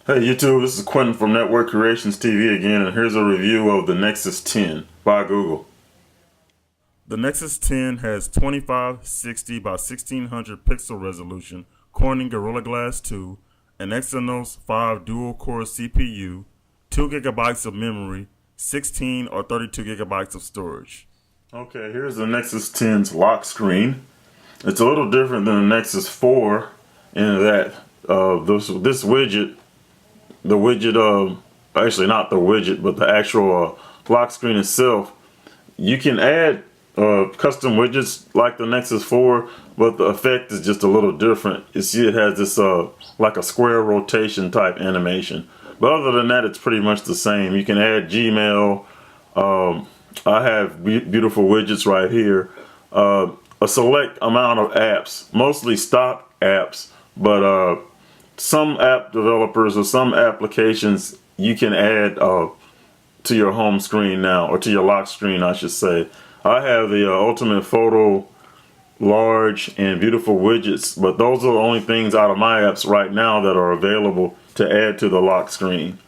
Hey YouTube, this is Quentin from Network Creations TV again, and here's a review of the Nexus 10 by Google. The Nexus 10 has 2560 by 1600 pixel resolution, Corning Gorilla Glass 2, an Exynos 5 dual-core CPU, 2 gigabytes of memory, 16 or 32 gigabytes of storage. Okay, here's the Nexus 10's lock screen. It's a little different than the Nexus 4 in that this widget, the widget actually not the widget but the actual lock screen itself, you can add custom widgets like the Nexus 4, but the effect is just a little different. You see it has this like a square rotation type animation, but other than that it's pretty much the same. You can add Gmail. I have beautiful widgets right here, a select amount of apps, mostly stock apps, but some app developers or some applications you can add to your home screen now, or to your lock screen I should say. I have the Ultimate Photo large and beautiful widgets, but those are the only things out of my apps right now that are available to add to the lock screen.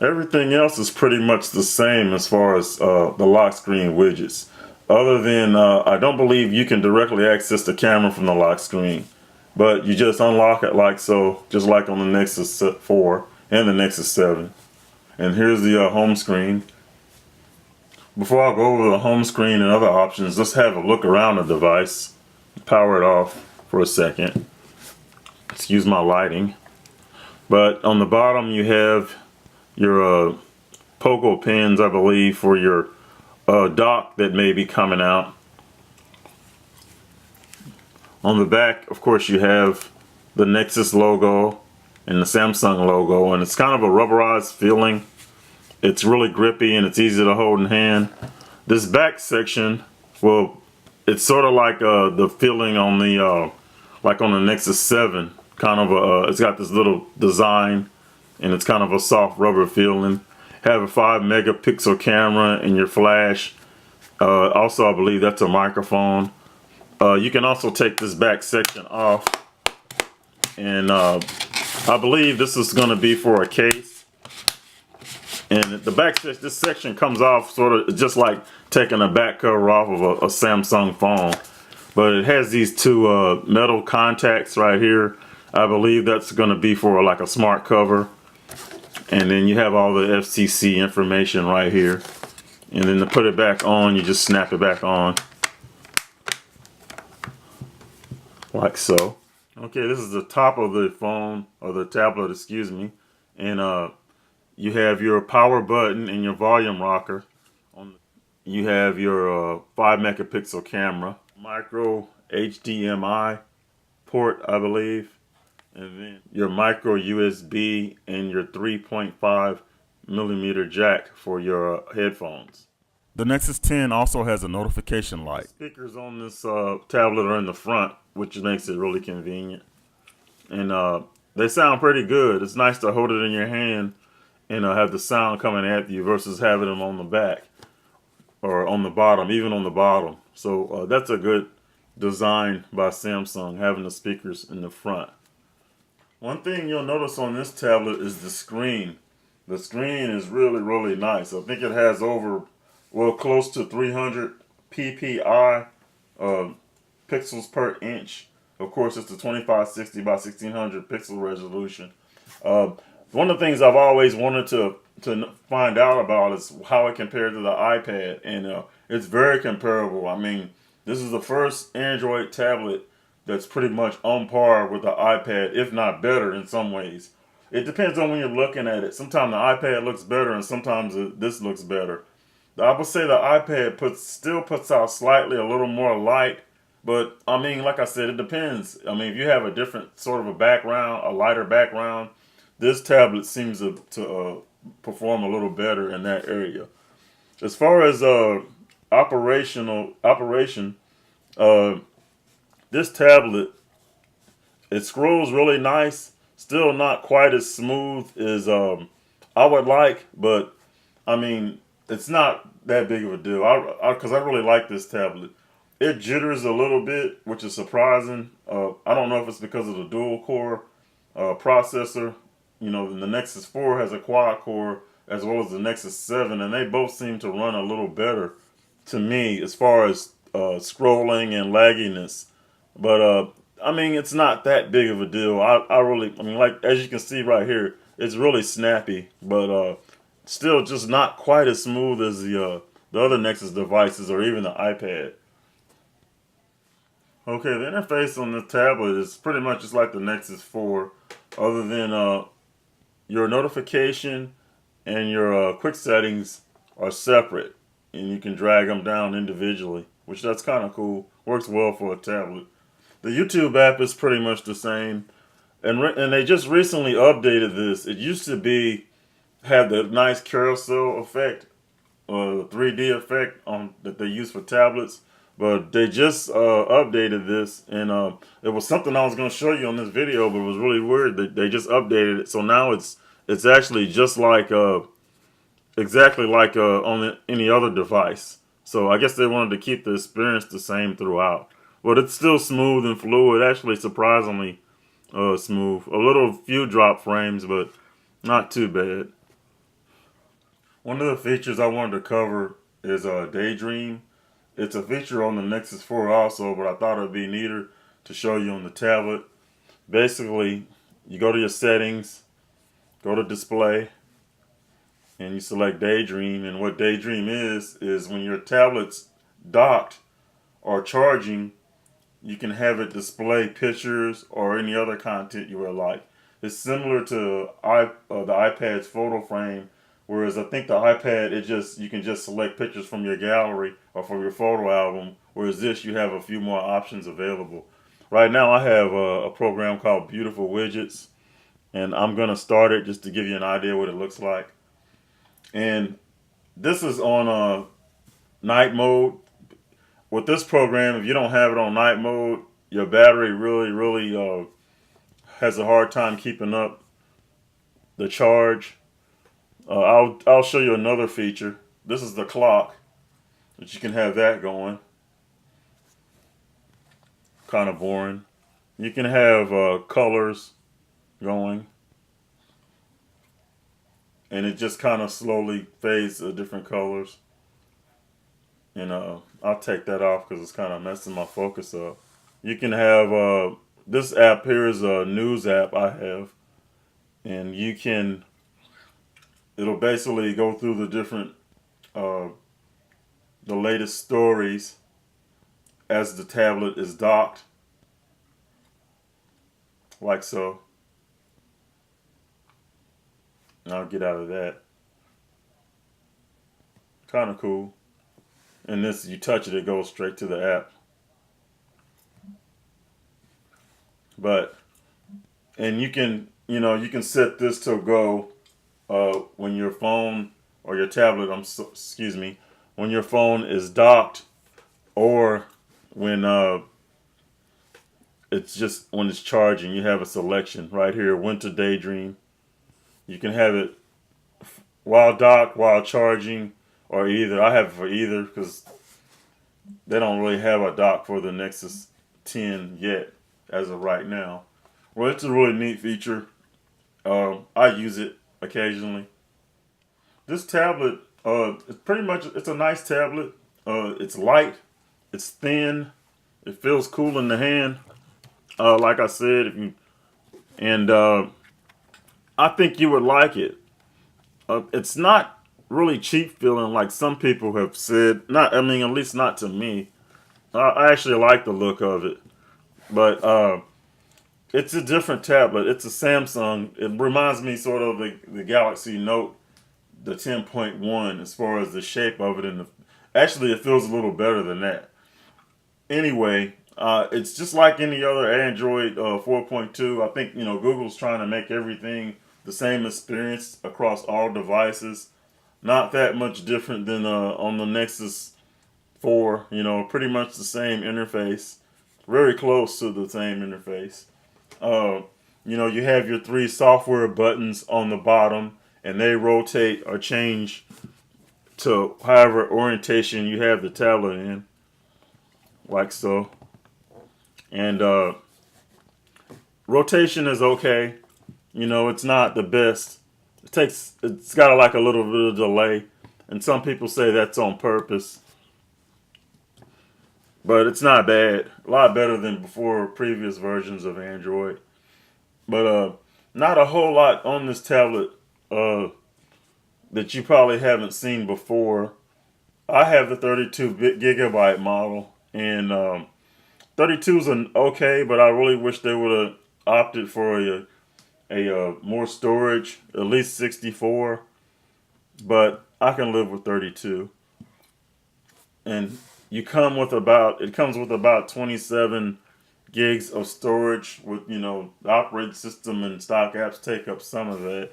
Everything else is pretty much the same as far as the lock screen widgets, other than I don't believe you can directly access the camera from the lock screen, but you just unlock it like so, just like on the Nexus 4 and the Nexus 7. And here's the home screen. Before I go over the home screen and other options, let's have a look around the device. Power it off for a second. Excuse my lighting. But on the bottom you have your pogo pins, I believe, for your dock that may be coming out. On the back, of course, you have the Nexus logo and the Samsung logo, and it's kind of a rubberized feeling. It's really grippy and it's easy to hold in hand. This back section, well, it's sort of like the feeling on the like on the Nexus 7. Kind of it's got this little design, and it's kind of a soft rubber feeling. Have a 5 megapixel camera in your flash. Also, I believe that's a microphone. You can also take this back section off, and I believe this is going to be for a case. And the back this section comes off sort of just like taking a back cover off of a Samsung phone, but it has these two metal contacts right here. I believe that's going to be for like a smart cover. And then you have all the FCC information right here. And then to put it back on, you just snap it back on. Like so. Okay, this is the top of the phone, or the tablet, excuse me. And you have your power button and your volume rocker. You have your 5 megapixel camera, micro HDMI port, I believe. And then your micro USB and your 3.5 millimeter jack for your headphones. The Nexus 10 also has a notification light. Speakers on this tablet are in the front, which makes it really convenient. And they sound pretty good. It's nice to hold it in your hand and have the sound coming at you versus having them on the back or on the bottom, even on the bottom. So that's a good design by Samsung, having the speakers in the front. One thing you'll notice on this tablet is the screen. The screen is really, really nice. I think it has over, well, close to 300 ppi pixels per inch. Of course, it's the 2560 by 1600 pixel resolution. One of the things I've always wanted to find out about is how it compared to the iPad, and it's very comparable. I mean, this is the first Android tablet that's pretty much on par with the iPad, if not better in some ways. It depends on when you're looking at it. Sometimes the iPad looks better and sometimes this looks better. I would say the iPad still puts out slightly a little more light, but I mean, like I said, it depends. I mean, if you have a different sort of a background, a lighter background, this tablet seems to perform a little better in that area. As far as operation, this tablet, it scrolls really nice. Still not quite as smooth as I would like, but I mean, it's not that big of a deal. Because I really like this tablet. It jitters a little bit, which is surprising. I don't know if it's because of the dual core processor, the Nexus 4 has a quad core as well as the Nexus 7, and they both seem to run a little better to me as far as scrolling and lagginess. But I mean, it's not that big of a deal. I mean, like as you can see right here, it's really snappy, but still just not quite as smooth as the other Nexus devices or even the iPad. Okay, the interface on the tablet is pretty much just like the Nexus 4, other than your notification and your quick settings are separate, and you can drag them down individually, which that's kind of cool. Works well for a tablet. The YouTube app is pretty much the same, and they just recently updated this. It used to be have the nice carousel effect, the 3D effect on that they use for tablets. But they just updated this, and it was something I was going to show you on this video, but it was really weird that they just updated it. So now it's actually just like exactly like on any other device. So I guess they wanted to keep the experience the same throughout, but it's still smooth and fluid. Actually, surprisingly smooth. A little few drop frames, but not too bad. One of the features I wanted to cover is Daydream. It's a feature on the Nexus 4 also, but I thought it'd be neater to show you on the tablet. Basically, you go to your settings, go to display, and you select Daydream. And what Daydream is when your tablet's docked or charging, you can have it display pictures or any other content you would like. It's similar to the iPad's photo frame, whereas I think the iPad, you can just select pictures from your gallery or from your photo album, whereas this you have a few more options available. Right now I have a program called Beautiful Widgets, and I'm gonna start it just to give you an idea what it looks like. And this is on night mode. With this program, if you don't have it on night mode, your battery really has a hard time keeping up the charge. I'll show you another feature. This is the clock, but you can have that going. Kind of boring. You can have colors going, and it just kind of slowly fades to different colors. And I'll take that off because it's kind of messing my focus up. You can have this app here is a news app I have, and it'll basically go through the different the latest stories as the tablet is docked, like so. And I'll get out of that. Kind of cool. And this, you touch it, it goes straight to the app. And you can set this to go when your phone or your tablet, excuse me, when your phone is docked, or when when it's charging. You have a selection right here, when to daydream. You can have it while docked, while charging, or either. I have it for either because they don't really have a dock for the Nexus 10 yet as of right now. Well, it's a really neat feature. I use it occasionally. This tablet, it's a nice tablet. It's light, it's thin, it feels cool in the hand. Like I said, I think you would like it. It's not really cheap feeling like some people have said. Not, I mean, at least not to me. I actually like the look of it, but it's a different tablet. It's a Samsung. It reminds me sort of the Galaxy Note, the 10.1, as far as the shape of it. Actually, it feels a little better than that. Anyway, it's just like any other Android 4.2. I think Google's trying to make everything the same experience across all devices. Not that much different than on the Nexus 4. Pretty much the same interface. Very close to the same interface. You have your 3 software buttons on the bottom, and they rotate or change to however orientation you have the tablet in, like so. And rotation is okay. You know, it's not the best. It's got like a little bit of delay, and some people say that's on purpose, but it's not bad. A lot better than before previous versions of Android. But not a whole lot on this tablet uh that you probably haven't seen before. I have the 32 gigabyte model, and 32 is an okay, but I really wish they would have opted for a more storage, at least 64. But I can live with 32. And it comes with about 27 gigs of storage with, the operating system and stock apps take up some of that.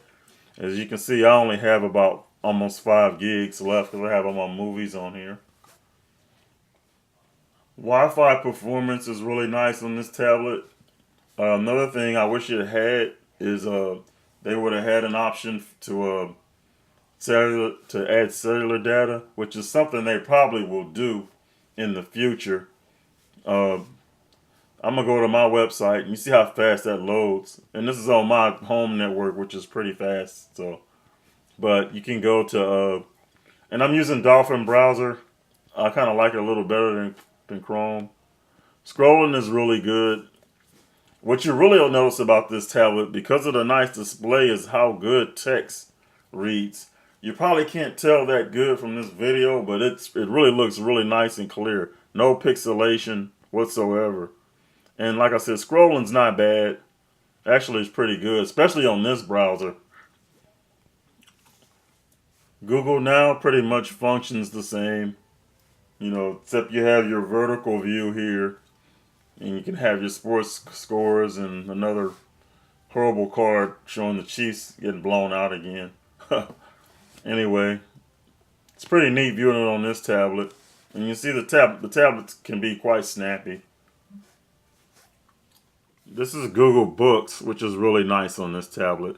As you can see, I only have about almost 5 gigs left because I have all my movies on here. Wi-Fi performance is really nice on this tablet. Another thing I wish it had is they would have had an option to add cellular data, which is something they probably will do in the future. Uh, I'm gonna go to my website and you see how fast that loads, and this is on my home network, which is pretty fast. So, but you can go to and I'm using Dolphin browser. I kind of like it a little better than Chrome. Scrolling is really good. What you really will notice about this tablet, because of the nice display, is how good text reads. You probably can't tell that good from this video, but it really looks really nice and clear. No pixelation whatsoever. And like I said, scrolling's not bad. Actually, it's pretty good, especially on this browser. Google Now pretty much functions the same, except you have your vertical view here, and you can have your sports scores and another horrible card showing the Chiefs getting blown out again. Anyway, it's pretty neat viewing it on this tablet. And you see the tablets can be quite snappy. This is Google Books, which is really nice on this tablet.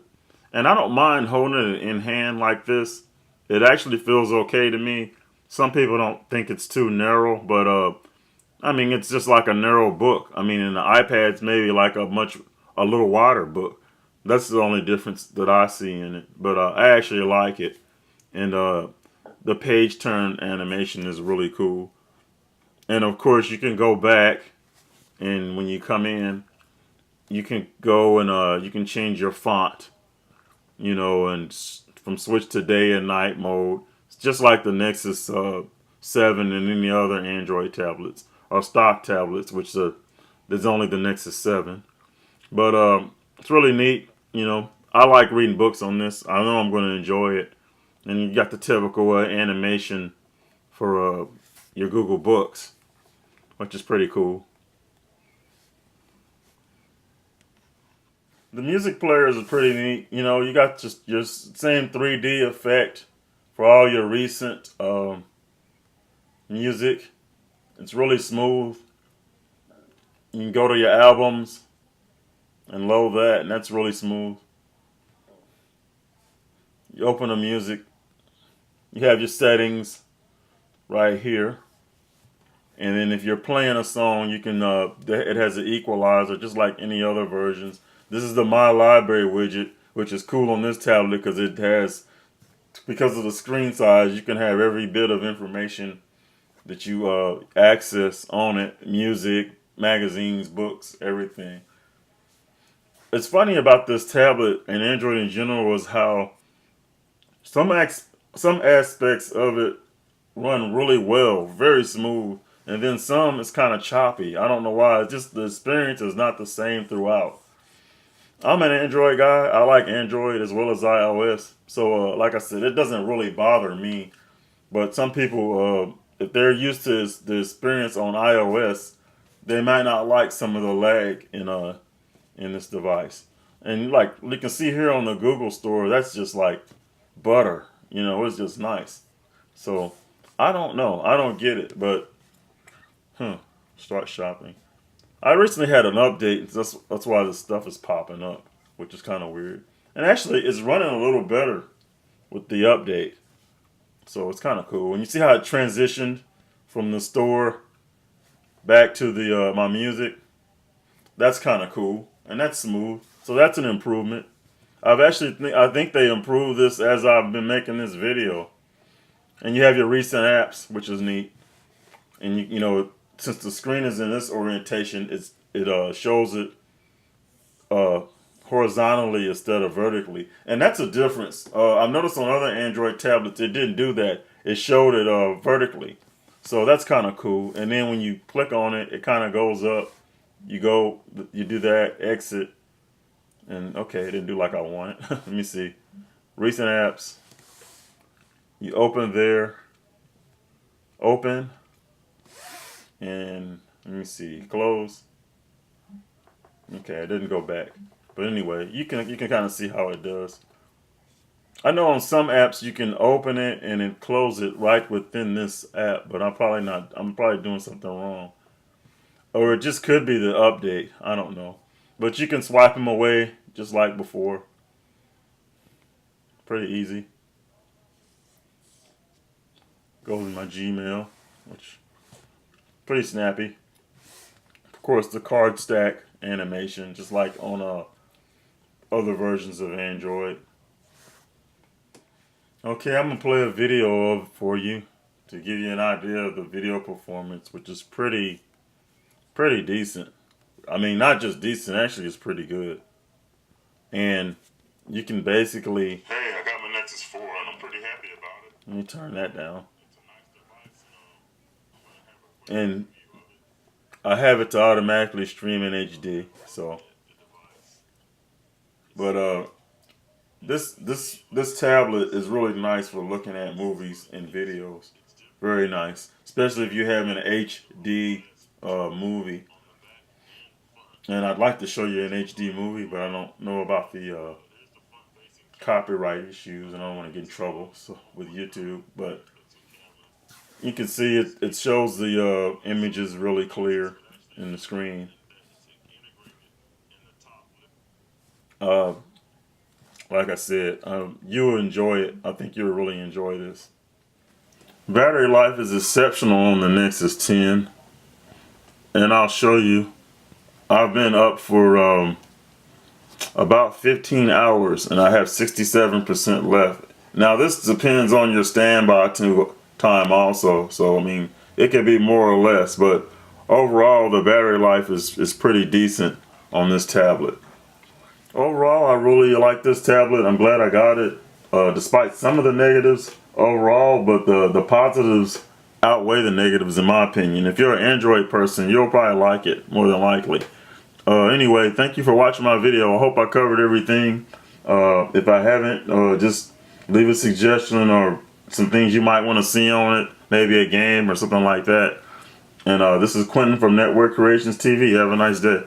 And I don't mind holding it in hand like this. It actually feels okay to me. Some people don't think it's too narrow, but it's just like a narrow book. In the iPad's maybe like a little wider book. That's the only difference that I see in it. But I actually like it. And the page turn animation is really cool. And of course, you can go back, and when you come in, you can go and you can change your font, and from switch to day and night mode. It's just like the Nexus 7 and any other Android tablets or stock tablets, which there's only the Nexus 7. But it's really neat. I like reading books on this. I know I'm going to enjoy it. And you got the typical animation for your Google Books, which is pretty cool. The music players are pretty neat. You got just your same 3D effect for all your recent music. It's really smooth. You can go to your albums and load that, and that's really smooth. You open the music. You have your settings right here. And then if you're playing a song, you can it has an equalizer just like any other versions. This is the My Library widget, which is cool on this tablet because of the screen size, you can have every bit of information that you access on it. Music, magazines, books, everything. It's funny about this tablet and Android in general is how some aspects of it run really well, very smooth, and then some is kind of choppy. I don't know why. It's just the experience is not the same throughout. I'm an Android guy. I like Android as well as iOS. So, like I said, it doesn't really bother me. But some people, if they're used to the experience on iOS, they might not like some of the lag in this device. And like you can see here on the Google Store, that's just like butter. It's just nice. So I don't know. I don't get it, but start shopping. I recently had an update. That's why this stuff is popping up, which is kind of weird. And actually, it's running a little better with the update. So it's kind of cool. And you see how it transitioned from the store back to the my music. That's kind of cool, and that's smooth. So that's an improvement. I think they improved this as I've been making this video. And you have your recent apps, which is neat. And you know, since the screen is in this orientation, it shows it horizontally instead of vertically, and that's a difference. I've noticed on other Android tablets it didn't do that. It showed it vertically, so that's kind of cool. And then when you click on it, it kind of goes up. You do that, exit, and okay, it didn't do like I wanted. Let me see, recent apps. You open there, open, and let me see, close. Okay, it didn't go back. But anyway, you can kind of see how it does. I know on some apps you can open it and then close it right within this app, but I'm probably not. I'm probably doing something wrong, or it just could be the update. I don't know. But you can swipe them away just like before. Pretty easy. Go to my Gmail, which pretty snappy. Of course, the card stack animation, just like on other versions of Android. Okay, I'm gonna play a video for you to give you an idea of the video performance, which is pretty decent. I mean, not just decent, actually it's pretty good. And you can basically, hey, I got my Nexus 4 and I'm pretty happy about it. Let me turn that down. And I have it to automatically stream in HD, so. But this tablet is really nice for looking at movies and videos. Very nice, especially if you have an HD movie. And I'd like to show you an HD movie, but I don't know about the copyright issues, and I don't want to get in trouble with YouTube. But you can see it shows the images really clear in the screen. Like I said, you will enjoy it. I think you'll really enjoy this. Battery life is exceptional on the Nexus 10, and I'll show you. I've been up for about 15 hours, and I have 67% left. Now this depends on your standby time also, so I mean it could be more or less, but overall the battery life is pretty decent on this tablet. Overall, I really like this tablet. I'm glad I got it, despite some of the negatives overall, but the positives outweigh the negatives in my opinion. If you're an Android person, you'll probably like it more than likely. Anyway, thank you for watching my video. I hope I covered everything. If I haven't, just leave a suggestion or some things you might want to see on it, maybe a game or something like that. And this is Quentin from Network Creations TV. Have a nice day.